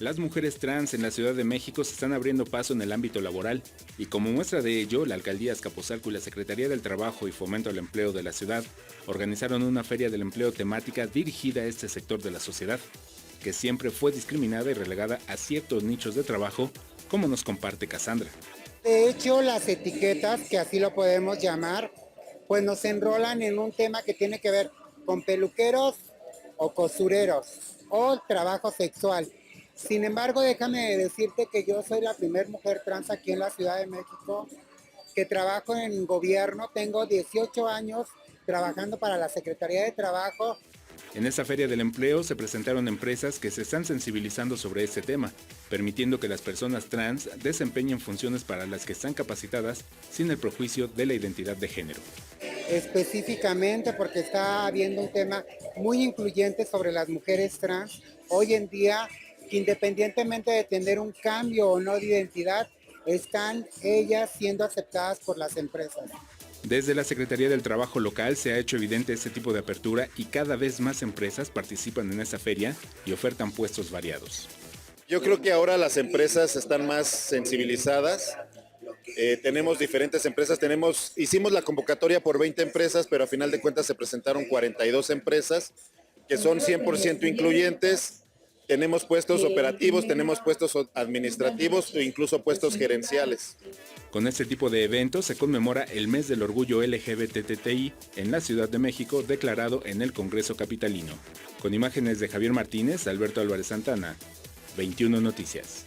Las mujeres trans en la Ciudad de México se están abriendo paso en el ámbito laboral, y como muestra de ello, la Alcaldía Azcapotzalco y la Secretaría del Trabajo y Fomento al Empleo de la ciudad organizaron una feria del empleo temática dirigida a este sector de la sociedad, que siempre fue discriminada y relegada a ciertos nichos de trabajo, como nos comparte Cassandra. De hecho, las etiquetas, que así lo podemos llamar, pues nos enrolan en un tema que tiene que ver con peluqueros o costureros o trabajo sexual. Sin embargo, déjame decirte que yo soy la primera mujer trans aquí en la Ciudad de México, que trabajo en gobierno, tengo 18 años trabajando para la Secretaría de Trabajo. En esta feria del empleo se presentaron empresas que se están sensibilizando sobre este tema, permitiendo que las personas trans desempeñen funciones para las que están capacitadas sin el prejuicio de la identidad de género. Específicamente porque está habiendo un tema muy incluyente sobre las mujeres trans. Hoy en día, independientemente de tener un cambio o no de identidad, están ellas siendo aceptadas por las empresas. Desde la Secretaría del Trabajo local se ha hecho evidente este tipo de apertura y cada vez más empresas participan en esta feria y ofertan puestos variados. Yo creo que ahora las empresas están más sensibilizadas. Tenemos diferentes empresas, hicimos la convocatoria por 20 empresas, pero a final de cuentas se presentaron 42 empresas que son 100% incluyentes. Tenemos puestos operativos, tenemos puestos administrativos e incluso puestos gerenciales. Con este tipo de eventos se conmemora el mes del orgullo LGBTTI en la Ciudad de México, declarado en el Congreso Capitalino. Con imágenes de Javier Martínez, Alberto Álvarez Santana, 21 Noticias.